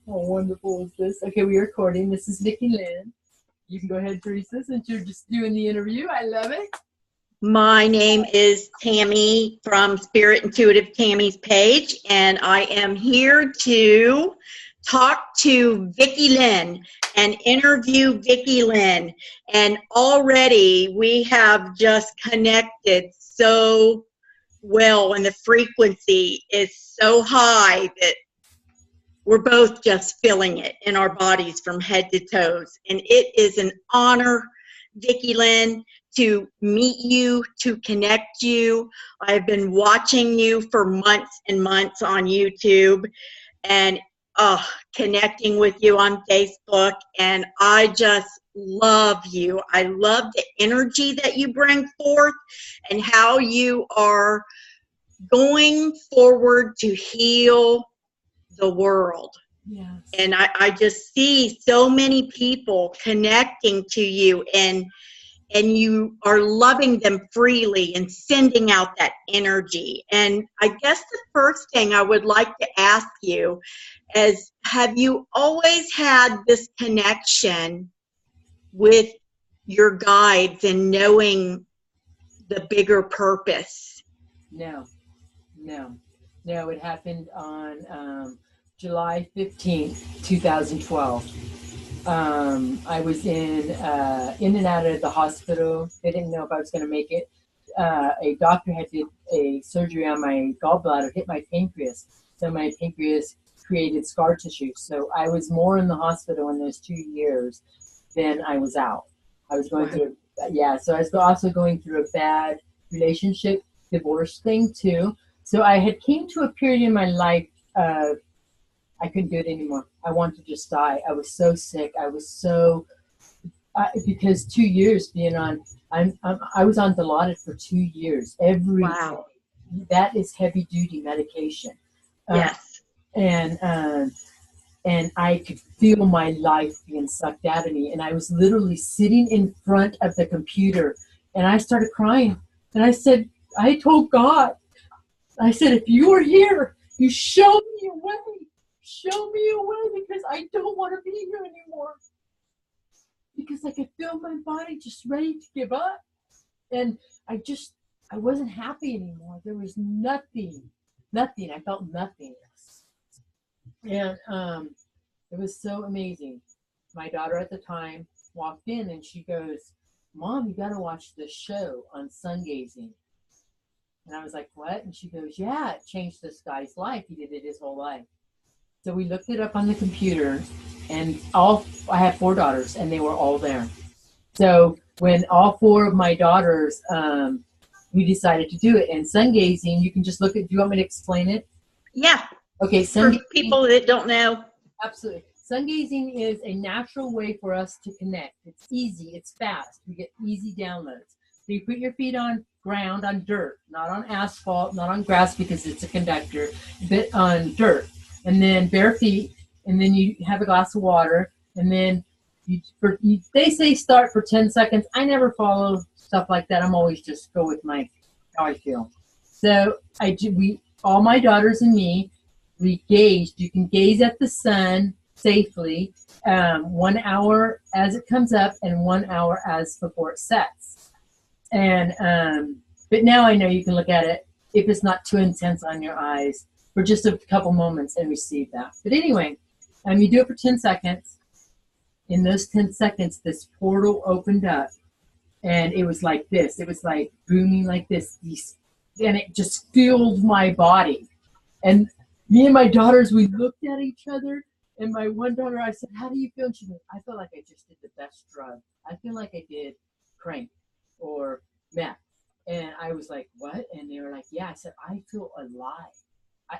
How wonderful is this? Okay, we're recording. This is Vickie Lynn. You can go ahead, Teresa, since you're just doing the interview. I love it. My name is Tammy from Spirit Intuitive Tammy's page, and I am here to talk to Vickie Lynn and interview Vickie Lynn. And already we have just connected so well, and the frequency is so high that we're both just feeling it in our bodies from head to toes. And it is an honor, Vickie Lynn, to meet you, to connect you. I've been watching you for months and months on YouTube and connecting with you on Facebook. And I just love you. I love the energy that you bring forth and how you are going forward to heal the world. Yes. And I just see so many people connecting to you, and you are loving them freely and sending out that energy. And I guess the first thing I would like to ask you is, have you always had this connection with your guides and knowing the bigger purpose? No. It happened on July 15th, 2012. I was in and out of the hospital. They didn't know if I was going to make it. A doctor had did a surgery on my gallbladder, hit my pancreas. So my pancreas created scar tissue. So I was more in the hospital in those 2 years than I was out. I was going through, so I was also going through a bad relationship, divorce thing too. So I had came to a period in my life of I couldn't do it anymore. I wanted to just die. I was so sick. I was so because 2 years being on. I was on Dilaudid for 2 years every day. That is heavy duty medication. Yes. And I could feel my life being sucked out of me. And I was literally sitting in front of the computer, and I started crying. And I told God, I said, if you are here, you show me a way. Show me a way, because I don't want to be here anymore. Because I could feel my body just ready to give up. And I wasn't happy anymore. There was nothing. I felt nothingness. And it was so amazing. My daughter at the time walked in and she goes, Mom, you got to watch this show on sun gazing. And I was like, what? And she goes, yeah, it changed this guy's life. He did it his whole life. So we looked it up on the computer, and I have 4 daughters, and they were all there. So when all 4 of my daughters, we decided to do it. And sun gazing, you can just look at. Do you want me to explain it? Yeah. Okay. For people that don't know. Absolutely. Sun gazing is a natural way for us to connect. It's easy. It's fast. We get easy downloads. So you put your feet on ground, on dirt, not on asphalt, not on grass because it's a conductor, but on dirt. And then bare feet, and then you have a glass of water, and then they say start for 10 seconds. I never follow stuff like that. I'm always just go with how I feel. So all my daughters and me, we gazed. You can gaze at the sun safely, 1 hour as it comes up and 1 hour as before it sets. And but now I know you can look at it if it's not too intense on your eyes, for just a couple moments and receive that. But anyway, you do it for 10 seconds. In those 10 seconds, this portal opened up, and it was like this. It was like booming like this, and it just filled my body. And me and my daughters, we looked at each other, and my one daughter, I said, how do you feel? And she goes, I feel like I just did the best drug. I feel like I did crank or meth. And I was like, what? And they were like, yeah. I said, I feel alive.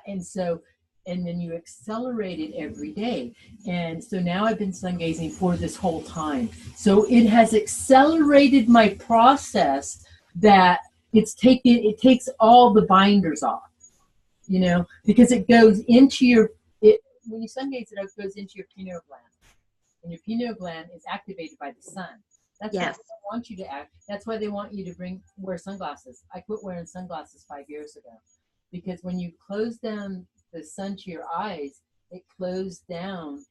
And then you accelerate it every day. And so now I've been sun gazing for this whole time. So it has accelerated my process that it takes all the binders off, because it goes into when you sun gaze, it goes into your pineal gland. And your pineal gland is activated by the sun. That's what they want you to act. That's why they want you to wear sunglasses. I quit wearing sunglasses 5 years ago. Because when you close down the sun to your eyes, it closed down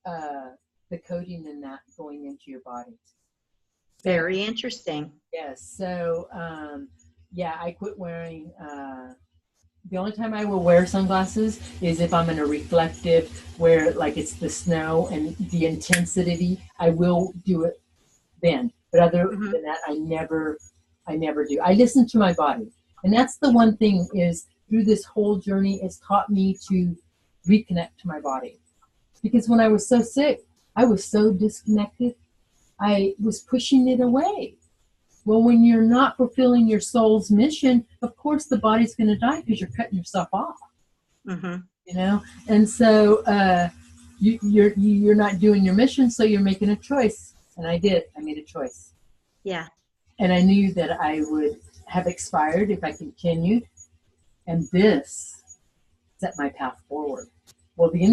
the coding in that going into your body. So, Very interesting. yes. So, yeah, I quit wearing, the only time I will wear sunglasses is if I'm in a reflective where like it's the snow and the intensity, I will do it then. But other than that, I never do. I listen to my body. And that's the one thing is through this whole journey, it's taught me to reconnect to my body. Because when I was so sick, I was so disconnected. I was pushing it away. Well, when you're not fulfilling your soul's mission, of course the body's going to die because you're cutting yourself off. You know, and so you're not doing your mission, so you're making a choice. And I did. I made a choice. Yeah. And I knew that I would have expired if I continued. And this set my path forward. Well, the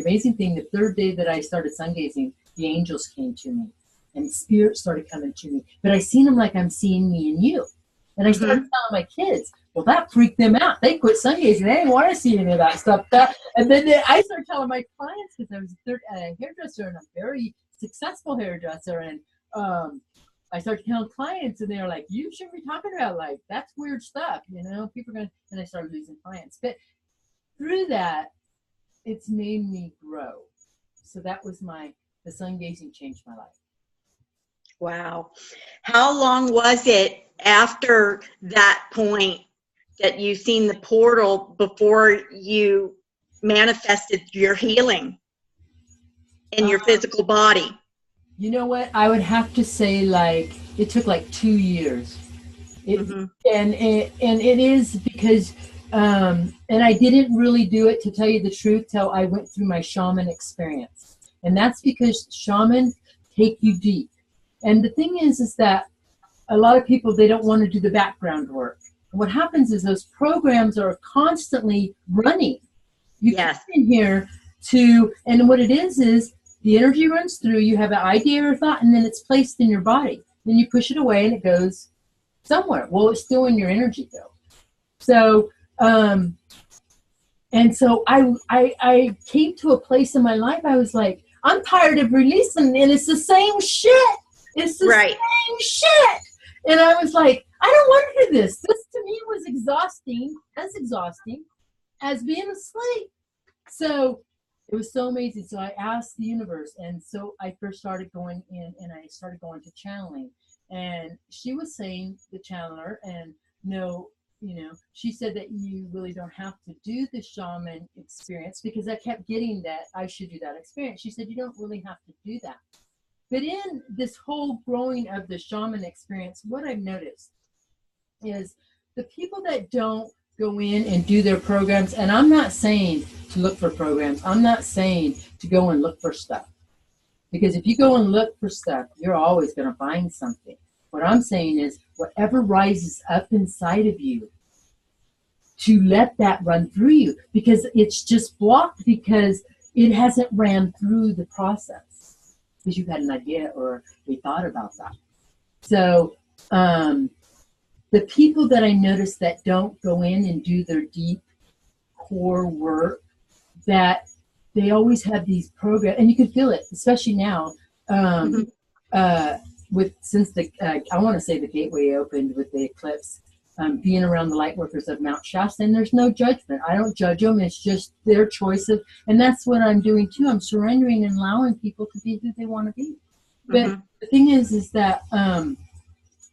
amazing thing, the third day that I started sun gazing, the angels came to me. And spirit started coming to me. But I seen them like I'm seeing me and you. And I started telling my kids, well, that freaked them out. They quit sun gazing. They didn't want to see any of that stuff. And then I started telling my clients, because I was a hairdresser and a very successful hairdresser. And I started telling clients, and they were like, you shouldn't be talking about like, that's weird stuff. You know, people are going to, and I started losing clients. But through that, it's made me grow. So that was the sun gazing changed my life. Wow. How long was it after that point that you seen the portal before you manifested your healing in your physical body? You know what? I would have to say like it took like 2 years. And it is because and I didn't really do it, to tell you the truth, till I went through my shaman experience. And that's because shamans take you deep. And the thing is that a lot of people, they don't want to do the background work. And what happens is those programs are constantly running. You come in here and what it is the energy runs through, you have an idea or thought, and then it's placed in your body. Then you push it away and it goes somewhere. Well, it's still in your energy though. So, and so I came to a place in my life, I was like, I'm tired of releasing, and it's the same shit. It's the same shit. And I was like, I don't want to do this. This to me was exhausting as being asleep. So it was so amazing. So I asked the universe. And so I first started going in, and I started going to channeling. And she was saying, the channeler, and no, you know, she said that you really don't have to do the shaman experience, because I kept getting that I should do that experience. She said, you don't really have to do that. But in this whole growing of the shaman experience, what I've noticed is the people that don't go in and do their programs, and I'm not saying to look for programs, I'm not saying to go and look for stuff. Because if you go and look for stuff, you're always going to find something. What I'm saying is whatever rises up inside of you, to let that run through you, because it's just blocked because it hasn't ran through the process. Because you've had an idea or a thought about that. So the people that I notice that don't go in and do their deep core work, that they always have these programs, and you can feel it, especially now since I want to say the gateway opened with the eclipse, being around the light workers of Mount Shasta, and there's no judgment. I don't judge them. It's just their choice and that's what I'm doing too. I'm surrendering and allowing people to be who they want to be. But the thing is that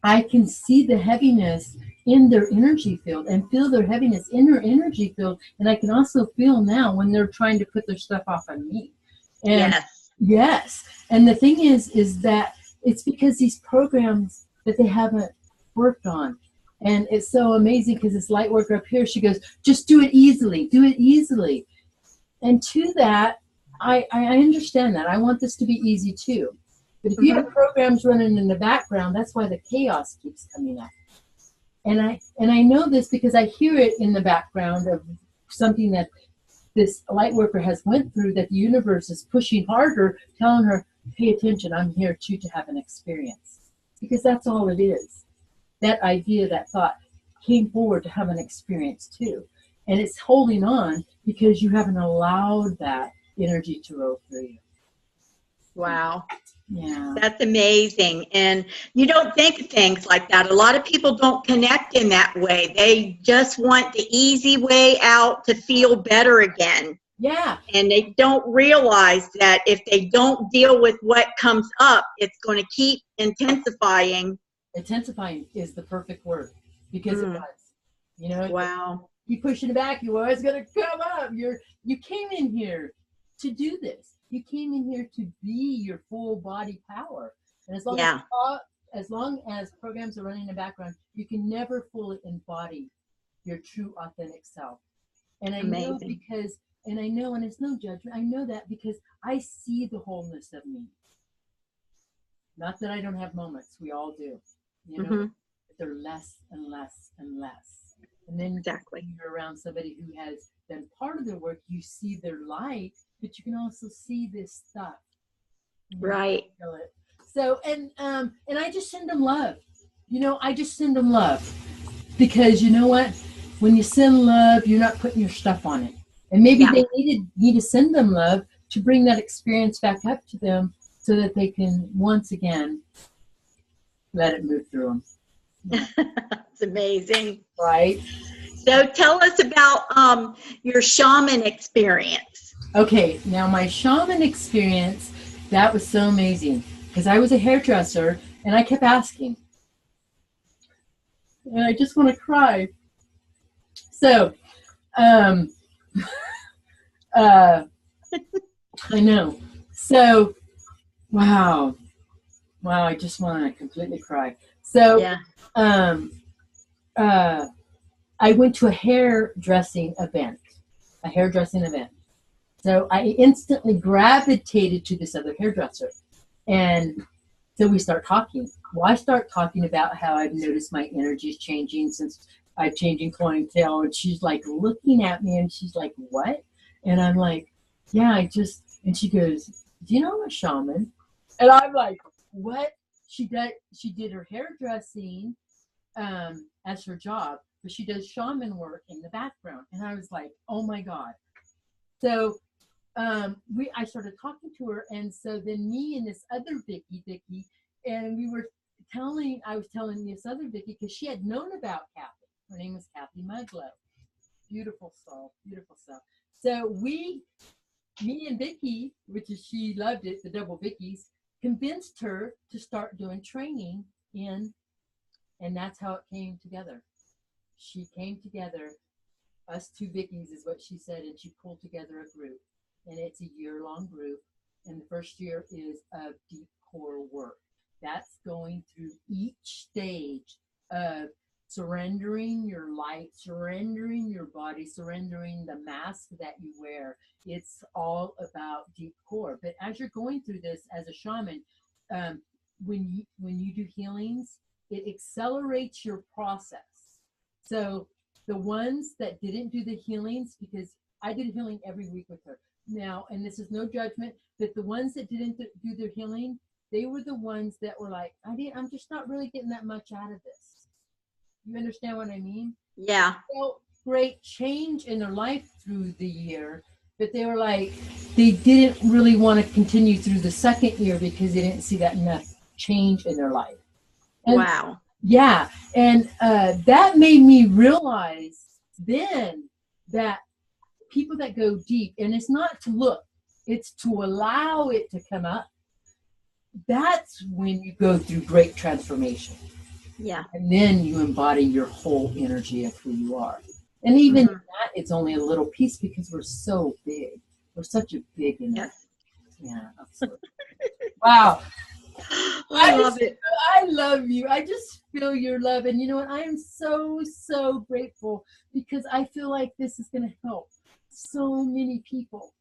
I can see the heaviness in their energy field and feel their heaviness in their energy field. And I can also feel now when they're trying to put their stuff off on me. And yes. And the thing is that it's because these programs that they haven't worked on. And it's so amazing because this light worker up here, she goes, just do it easily, do it easily. And to that, I understand that. I want this to be easy too. But if you have programs running in the background, that's why the chaos keeps coming up. And I know this because I hear it in the background of something that this light worker has went through, that the universe is pushing harder, telling her, pay attention, I'm here too to have an experience. Because that's all it is. That idea, that thought came forward to have an experience too. And it's holding on because you haven't allowed that energy to roll through you. Wow. Yeah. That's amazing. And you don't think of things like that. A lot of people don't connect in that way. They just want the easy way out to feel better again. Yeah. And they don't realize that if they don't deal with what comes up, it's going to keep intensifying. Intensifying is the perfect word because it does. You know, wow. You pushing it back, you're always going to come up. You came in here to do this. You came in here to be your full body power. And as long as programs are running in the background, you can never fully embody your true authentic self. And I know because, and it's no judgment, I know that because I see the wholeness of me. Not that I don't have moments, we all do. You know, but they're less and less and less. And then when you're around somebody who has done part of their work, you see their light, but you can also see this stuff. Right. Feel it. So, and I just send them love. You know, I just send them love because you know what? When you send love, you're not putting your stuff on it. And maybe they need to send them love to bring that experience back up to them so that they can once again let it move through them. Yeah. It's amazing. Right. So tell us about your shaman experience. Okay, now my shaman experience, that was so amazing because I was a hairdresser and I kept asking. And I just want to cry. So, I know. So, wow, I just want to completely cry. So, I went to a hairdressing event. So I instantly gravitated to this other hairdresser. And so we start talking. Well, I start talking about how I've noticed my energy is changing since I'm changing clientele. And she's like looking at me and she's like, what? And I'm like, yeah, and she goes, do you know I'm a shaman? And I'm like, what? She did her hairdressing as her job, but she does shaman work in the background. And I was like, oh my God. So I started talking to her, and so then me and this other Vickie, and I was telling this other Vickie because she had known about Kathy. Her name was Kathy Muglow. Beautiful soul. So me and Vickie, she loved it, the double Vickies, convinced her to start doing training and that's how it came together. She came together, us two Vickies is what she said, and she pulled together a group. And it's a year-long group. And the first year is of deep core work. That's going through each stage of surrendering your light, surrendering your body, surrendering the mask that you wear. It's all about deep core. But as you're going through this as a shaman, when you do healings, it accelerates your process. So the ones that didn't do the healings, because I did a healing every week with her. Now, and this is no judgment, but the ones that didn't do their healing, they were the ones that were like, I'm just not really getting that much out of this. You understand what I mean? Yeah. They felt great change in their life through the year, but they were like, they didn't really want to continue through the second year because they didn't see that enough change in their life. And, wow. Yeah. And that made me realize then that people that go deep, and it's not to look, it's to allow it to come up. That's when you go through great transformation. Yeah. And then you embody your whole energy of who you are. And even that, it's only a little piece because we're so big. We're such a big energy. Yes. Yeah, absolutely. Wow. I love it. I love you. I just feel your love. And you know what? I am so, so grateful because I feel like this is going to help so many people.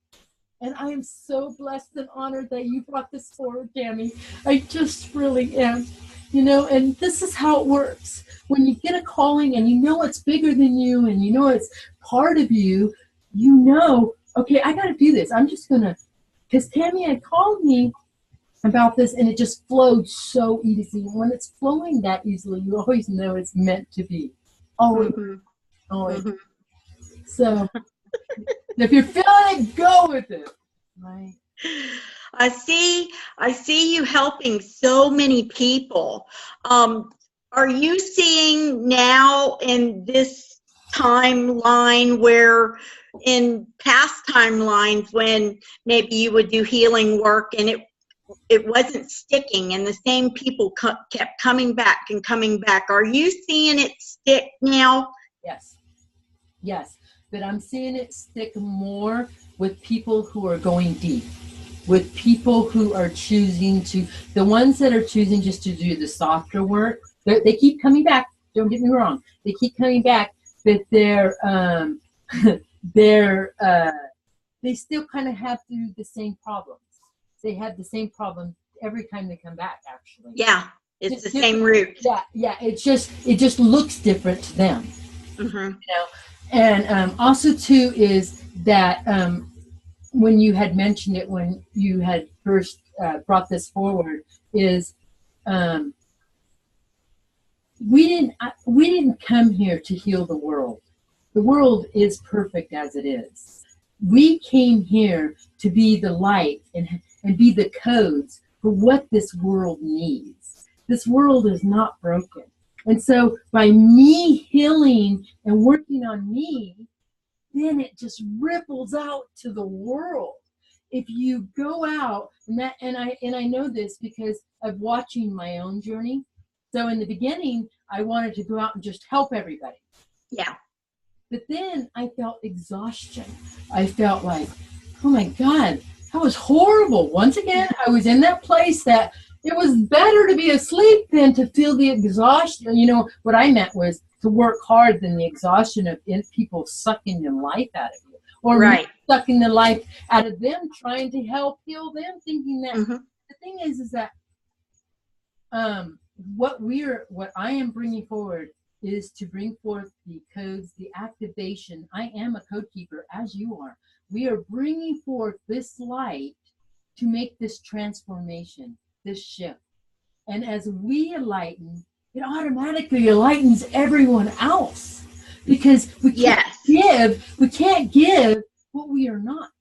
And I am so blessed and honored that you brought this forward, Tammy. I just really am. You know, and this is how it works. When you get a calling and you know it's bigger than you and you know it's part of you, you know, okay, I got to do this. I'm just going to, because Tammy had called me about this and it just flowed so easy. When it's flowing that easily, you always know it's meant to be. Always. Always. So if you're feeling it, go with it. Right. I see you helping so many people. Are you seeing now in this timeline where in past timelines when maybe you would do healing work and it wasn't sticking and the same people kept coming back and coming back? Are you seeing it stick now? Yes. Yes. But I'm seeing it stick more with people who are going deep, with people who are choosing to, the ones that are choosing just to do the softer work, they keep coming back. Don't get me wrong. They keep coming back, but they're they still kind of have the same problems. They have the same problem every time they come back, actually. Yeah, it's the same root. Yeah. It just looks different to them. Mm-hmm. You know, and also too is that when you had mentioned it when you had first brought this forward is we didn't come here to heal the world. The world is perfect as it is. We came here to be the light and be the codes for what this world needs. This world is not broken. And so by me healing and working on me, then it just ripples out to the world. If you go out, and I know this because of watching my own journey. So in the beginning, I wanted to go out and just help everybody. Yeah. But then I felt exhaustion. I felt like, oh my God, that was horrible. Once again, I was in that place that it was better to be asleep than to feel the exhaustion. You know, what I meant was to work hard than the exhaustion of people sucking the life out of you. Or right. sucking the life out of them, trying to help heal them, thinking that mm-hmm. the thing is that what I am bringing forward is to bring forth the codes, the activation. I am a code keeper, as you are. We are bringing forth this light to make this transformation, this shift. And as we enlighten, it automatically enlightens everyone else, because we can't give what we are not.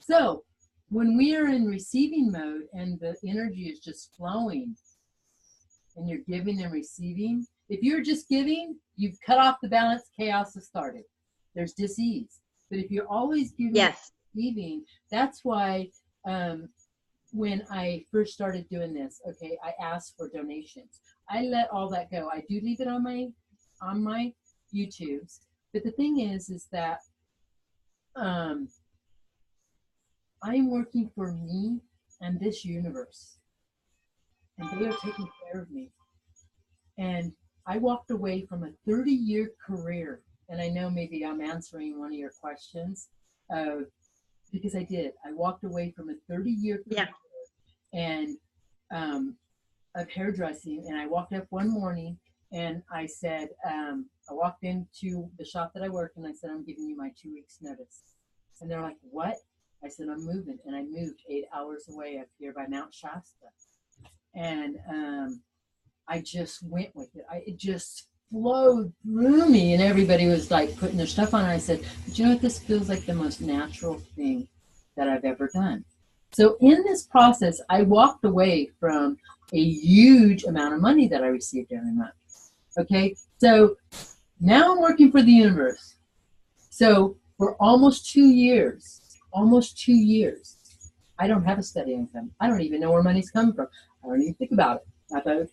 So when we are in receiving mode and the energy is just flowing and you're giving and receiving, if you're just giving, you've cut off the balance, chaos has started. There's dis-ease. But if you're always giving and receiving, that's why when I first started doing this, okay, I asked for donations. I let all that go. I do leave it on my YouTubes. But the thing is that I'm working for me and this universe. And they are taking care of me. And I walked away from a 30-year career. And I know maybe I'm answering one of your questions. Because I did. I walked away from a 30-year career and of hairdressing. And I walked up one morning and I said, I walked into the shop that I work and I said, I'm giving you my 2 weeks notice. And they're like, what? I said, I'm moving. And I moved 8 hours away up here by Mount Shasta. And I just went with it. It just flowed through me, and everybody was like putting their stuff on. And I said, but you know what? This feels like the most natural thing that I've ever done. So in this process, I walked away from a huge amount of money that I received every month. Okay, so now I'm working for the universe. So for almost 2 years, I don't have a steady income. I don't even know where money's coming from. I don't even think about it.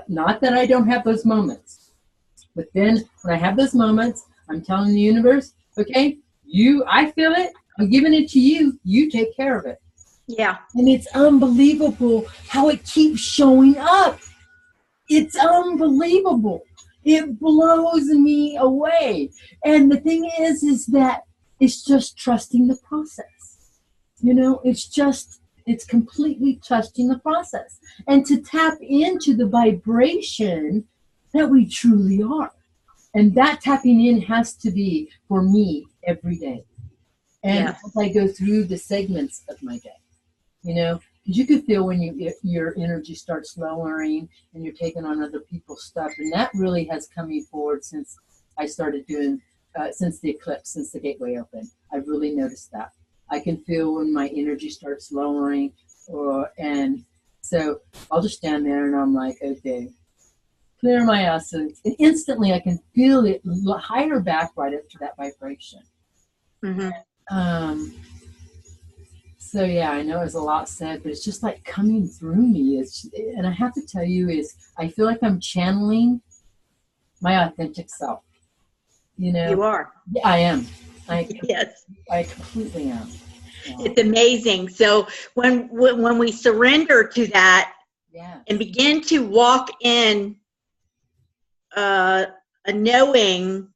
Not that I don't have those moments. But then when I have those moments, I'm telling the universe, okay, I feel it. I'm giving it to you. You take care of it. Yeah. And it's unbelievable how it keeps showing up. It's unbelievable. It blows me away. And the thing is that it's just trusting the process. You know, it's completely trusting the process. And to tap into the vibration that we truly are. And that tapping in has to be, for me, every day. And as I go through the segments of my day, you know, because you can feel when your energy starts lowering and you're taking on other people's stuff. And that really has come me forward since I started doing since the eclipse, since the gateway opened. I've really noticed that. I can feel when my energy starts lowering, and so I'll just stand there and I'm like, okay, clear my essence, and instantly I can feel it higher back right up to that vibration. Mm-hmm. So yeah, I know it's a lot said, but it's just like coming through me. And I have to tell you, I feel like I'm channeling my authentic self. You know, You are. yeah, I am. Yes. I completely am. Yeah. It's amazing. So when we surrender to that, Yes. and begin to walk in a knowing,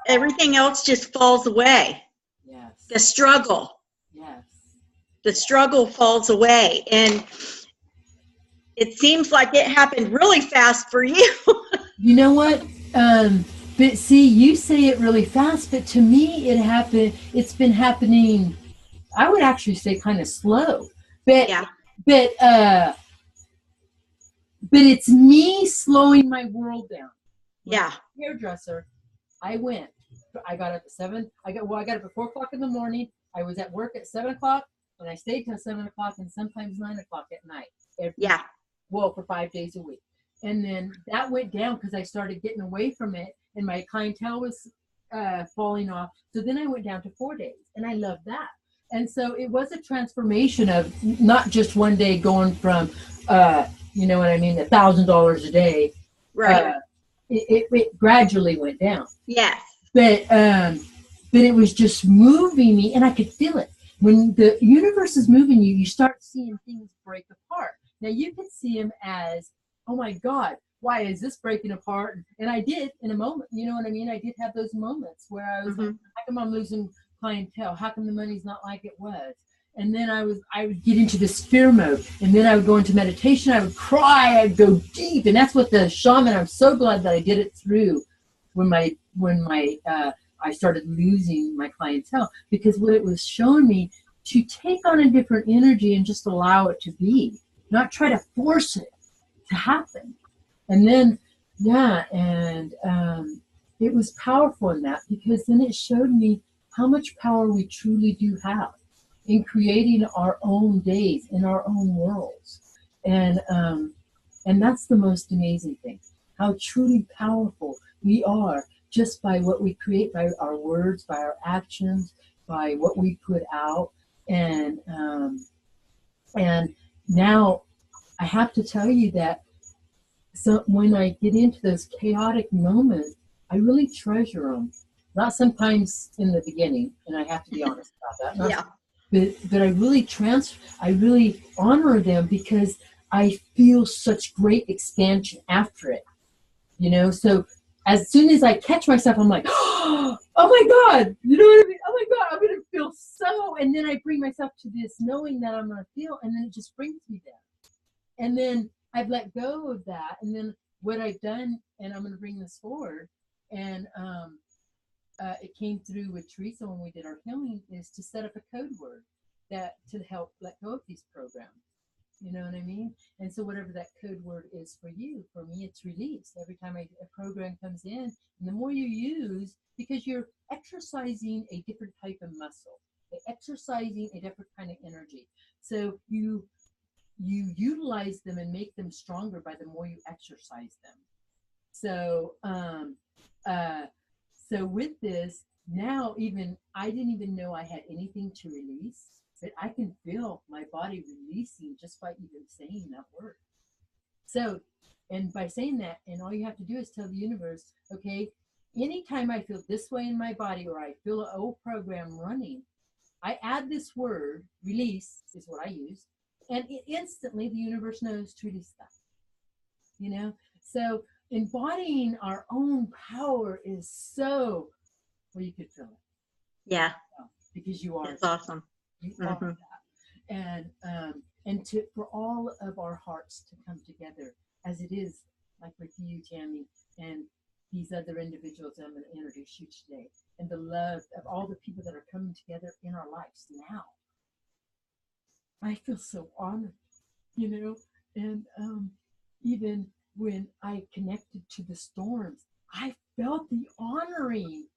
everything else just falls away. Yes. The struggle. Yes. The struggle falls away. And it seems like it happened really fast for you. You know what? But see, you say it really fast, but to me, it's been happening, I would actually say kind of slow. But, Yeah. but it's me slowing my world down. Yeah. Hairdresser, I got up at 7. I got up at 4 o'clock in the morning. I was at work at 7 o'clock, and I stayed till 7 o'clock and sometimes 9 o'clock at night. For 5 days a week. And then that went down because I started getting away from it, and my clientele was falling off. So then I went down to 4 days, and I loved that. And so it was a transformation of not just one day going from, you know what I mean, $1,000 a day. Right. It gradually went down. Yes. But it was just moving me, and I could feel it. When the universe is moving you, you start seeing things break apart. Now you can see them as, oh my God, why is this breaking apart? And I did in a moment, you know what I mean? I did have those moments where I was like, how come I'm losing clientele? How come the money's not like it was? And then I would get into this fear mode, and then I would go into meditation. I would cry. I'd go deep, and that's what the shaman. I'm so glad that I did it through when I started losing my clientele, because what it was showing me to take on a different energy and just allow it to be, not try to force it to happen. And then, it was powerful in that, because then it showed me how much power we truly do have in creating our own days in our own worlds. And that's the most amazing thing, how truly powerful we are just by what we create, by our words, by our actions, by what we put out. And now I have to tell you that, so when I get into those chaotic moments, I really treasure them. Not sometimes in the beginning, and I have to be honest about that. But I really honor them, because I feel such great expansion after it. You know, so as soon as I catch myself, I'm like, oh my God, you know what I mean? Oh my God, I'm going to feel so, and then I bring myself to this knowing that I'm going to feel, and then it just brings me there. And then I've let go of that. And then what I've done, and I'm going to bring this forward, and it came through with Teresa when we did our healing, is to set up a code word to help let go of these programs. You know what I mean? And so whatever that code word is for you, for me, it's release. Every time a program comes in, and the more you use, because you're exercising a different type of muscle, exercising a different kind of energy. So you utilize them and make them stronger by the more you exercise them. So so with this, now even I didn't even know I had anything to release, but I can feel my body releasing just by even saying that word. So, and by saying that, and all you have to do is tell the universe, okay, anytime I feel this way in my body, or I feel an old program running, I add this word, release is what I use, and instantly the universe knows to release that. You know, so embodying our own power is so, well, you could feel it. Yeah. Because you are. That's awesome. You are that. And for all of our hearts to come together, as it is, like with you, Tammy, and these other individuals I'm going to introduce you today, and the love of all the people that are coming together in our lives now. I feel so honored, you know, and even when I connected to the storms, I felt the honoring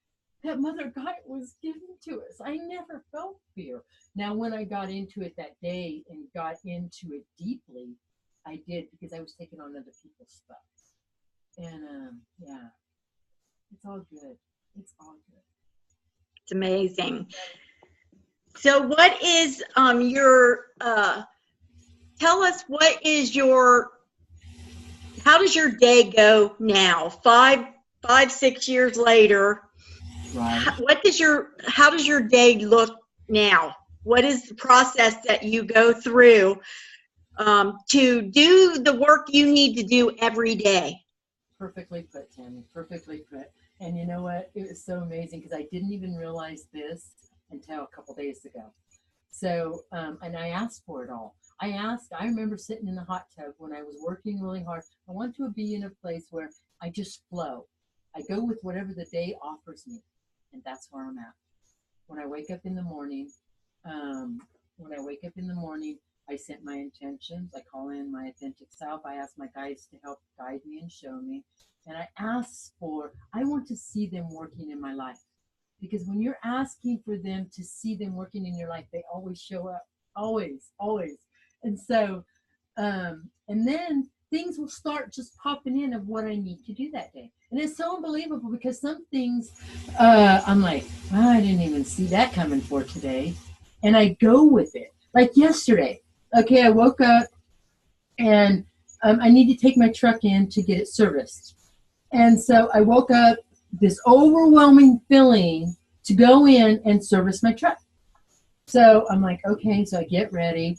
that Mother God was giving to us. I never felt fear. Now, when I got into it that day and got into it deeply, I did because I was taking on other people's stuff. And yeah, it's all good. It's all good. It's amazing. So what is your tell us what is your how does your day go now? 6 years later. Right. How does your day look now? What is the process that you go through to do the work you need to do every day? Perfectly put, Tammy. Perfectly put. And you know what? It was so amazing because I didn't even realize this until a couple days ago. So, and I asked for it all. I remember sitting in the hot tub when I was working really hard. I want to be in a place where I just flow. I go with whatever the day offers me. And that's where I'm at. When I wake up in the morning, um, I set my intentions. I call in my authentic self. I ask my guides to help guide me and show me. And I want to see them working in my life. Because when you're asking for them to see them working in your life, they always show up. Always, always. And so, and then things will start just popping in of what I need to do that day. And it's so unbelievable because some things I'm like, oh, I didn't even see that coming for today. And I go with it. Like yesterday, okay, I woke up and I need to take my truck in to get it serviced. And so I woke up this overwhelming feeling to go in and service my truck. So I'm like, okay, so I get ready.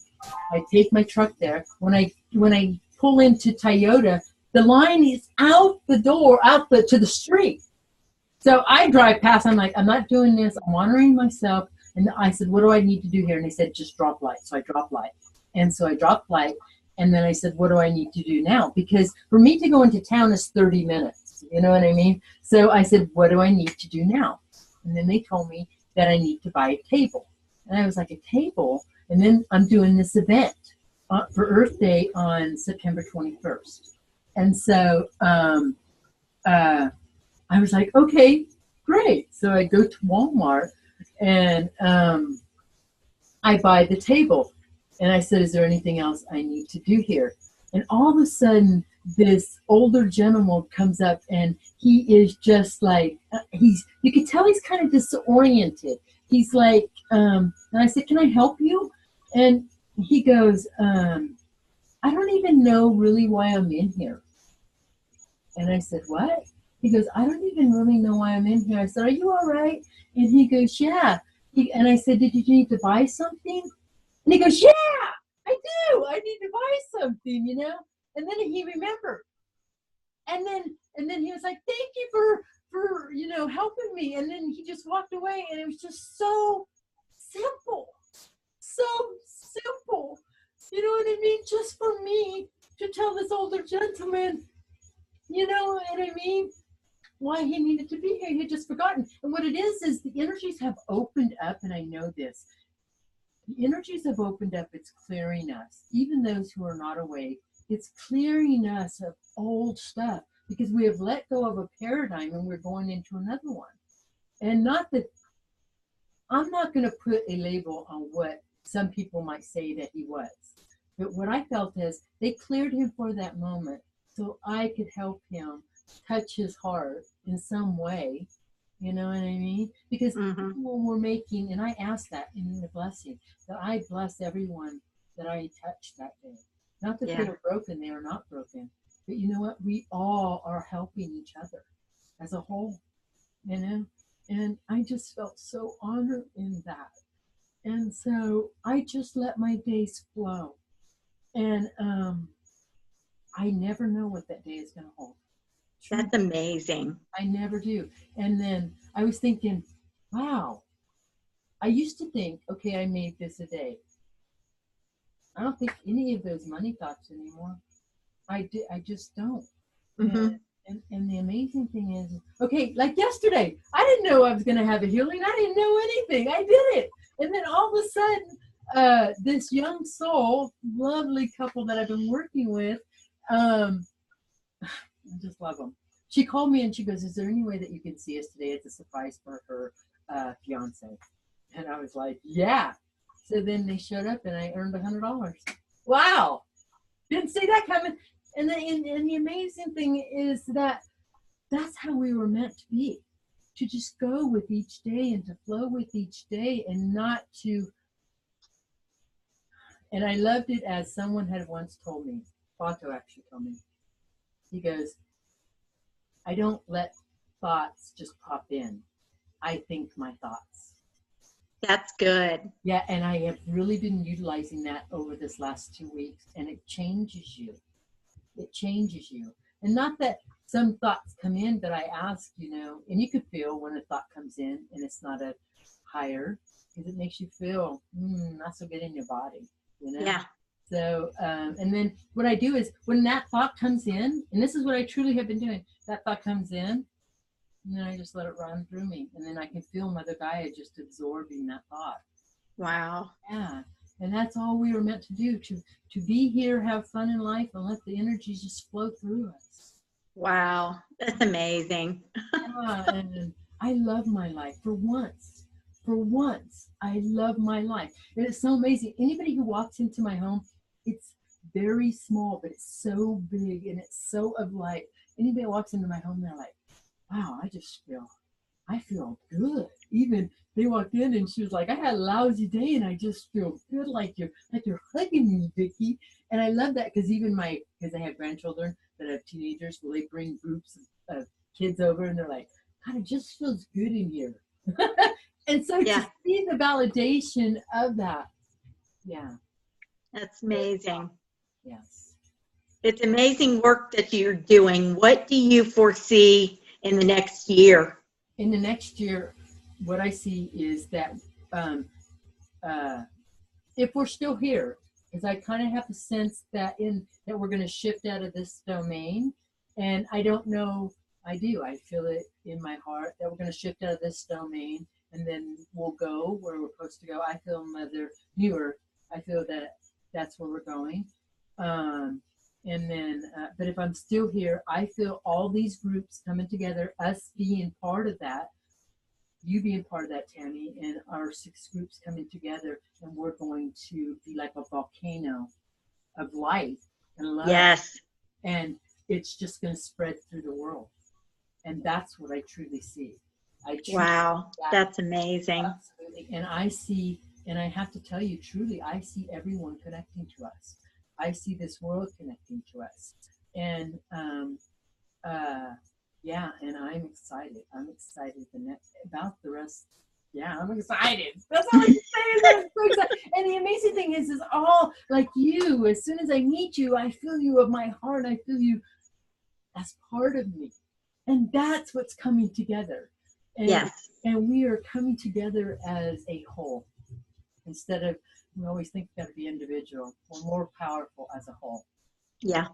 I take my truck there. When I pull into Toyota, the line is out the door, to the street. So I drive past. I'm like, I'm not doing this. I'm honoring myself. And I said, what do I need to do here? And they said, just drop light. So I dropped light. And so I dropped light. And then I said, what do I need to do now? Because for me to go into town is 30 minutes. You know what I mean? So I said, what do I need to do now? And then they told me that I need to buy a table. And I was like, a table? And then I'm doing this event for Earth Day on September 21st. And so I was like, okay, great. So I go to Walmart and I buy the table. And I said, is there anything else I need to do here? And all of a sudden, this older gentleman comes up and he is just like, you can tell he's kind of disoriented. He's like, and I said, can I help you? And he goes, I don't even know really why I'm in here. And I said, what? He goes, I don't even really know why I'm in here. I said, are you all right? And he goes, yeah. And I said, did you need to buy something? And he goes, yeah, I do. I need to buy something, you know? And then he remembered. And then he was like, thank you for helping me. And then he just walked away, and it was just so simple. So simple. You know what I mean? Just for me to tell this older gentleman, you know what I mean? Why he needed to be here. He had just forgotten. And what it is the energies have opened up, and I know this. The energies have opened up. It's clearing us. Even those who are not awake, it's clearing us of old stuff because we have let go of a paradigm and we're going into another one. And not that I'm not going to put a label on what some people might say that he was. But what I felt is they cleared him for that moment so I could help him touch his heart in some way. You know what I mean? Because when we're making, and I ask that in the blessing, that I bless everyone that I touch that day. Not that they are broken, they are not broken. But you know what? We all are helping each other as a whole, you know? And I just felt so honored in that. And so I just let my days flow. And I never know what that day is going to hold. That's amazing. I never do. And then I was thinking, wow, I used to think, okay, I made this a day. I don't think any of those money thoughts anymore. I just don't. And the amazing thing is, okay, like yesterday, I didn't know I was going to have a healing. I didn't know anything. I did it. And then all of a sudden, this young soul, lovely couple that I've been working with, I just love them. she called me and she goes, is there any way that you can see us today? It's a surprise for her fiance. And I was like, yeah. So then they showed up and I earned $100. Wow. Didn't see that coming. And the amazing thing is that that's how we were meant to be, to just go with each day and to flow with each day and not to. And I loved it as someone had once told me, Pato actually told me, he goes, I don't let thoughts just pop in. I think my thoughts. That's good. Yeah, and I have really been utilizing that over this last 2 weeks, and it changes you. It changes you. And not that some thoughts come in, but I ask, and you can feel when a thought comes in and it's not a higher, because it makes you feel not so good in your body, Yeah. So, and then what I do is when that thought comes in, and this is what I truly have been doing, that thought comes in, and then I just let it run through me. And then I can feel Mother Gaia just absorbing that thought. Wow. Yeah. And that's all we were meant to do, to be here, have fun in life, and let the energies just flow through us. Wow. That's amazing. Yeah, and I love my life. For once, I love my life. And it's so amazing. Anybody who walks into my home, it's very small, but it's so big and it's so of light. Anybody who walks into my home, they're like, wow, I feel good. Even they walked in and she was like, I had a lousy day and I just feel good, like you're hugging me, Vickie. And I love that because because I have grandchildren that have teenagers, will they bring groups of kids over and they're like, God, it just feels good in here. And so to see the validation of that, yeah. That's amazing. Yes. It's amazing work that you're doing. What do you foresee in the next year? In the next year, what I see is that if we're still here, because I kind of have a sense that we're going to shift out of this domain, and I don't know. I feel it in my heart that we're going to shift out of this domain, and then we'll go where we're supposed to go. I feel Mother New Earth. I feel that that's where we're going. And then, but if I'm still here, I feel all these groups coming together, us being part of that, you being part of that, Tammy, and our 6 groups coming together, and we're going to be like a volcano of light and love. Yes. And it's just going to spread through the world. And that's what I truly see. Wow, that's amazing. Absolutely. And I have to tell you, truly, I see everyone connecting to us. I see this world connecting to us. And yeah, and I'm excited. I'm excited about the rest. Yeah, I'm excited. That's all I can say. I'm so excited. And the amazing thing is all like you. As soon as I meet you, I feel you of my heart. I feel you as part of me. And that's what's coming together. And, yes. And we are coming together as a whole. Instead of, we always think we've got to be individual. We're more powerful as a whole. Yeah.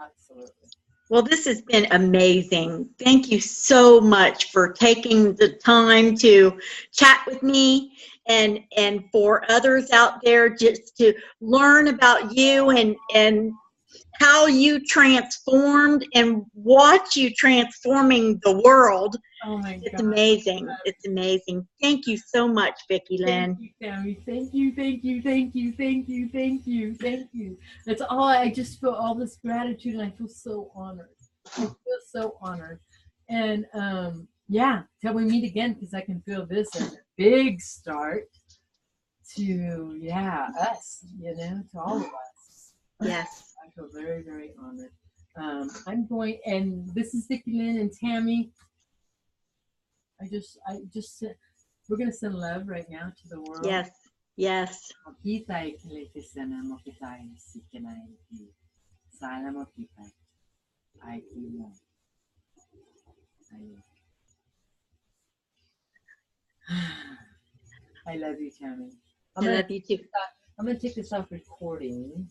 Absolutely. Well, this has been amazing. Thank you so much for taking the time to chat with me and for others out there just to learn about you and how you transformed and watch you transforming the world. Oh my God. It's amazing. It's amazing. Thank you so much, Vickie Lynn. Thank you, Tammy. Thank you, thank you, thank you, thank you, thank you, thank you. That's all. I just feel all this gratitude, and I feel so honored. I feel so honored. And yeah, till we meet again, because I can feel this as a big start to us, to all of us. Yes. I feel very, very honored. I'm going, and this is Vickie Lynn and Tammy. We're going to send love right now to the world. Yes, yes. I love you, Tammy. I love you too. I'm going to take this off recording.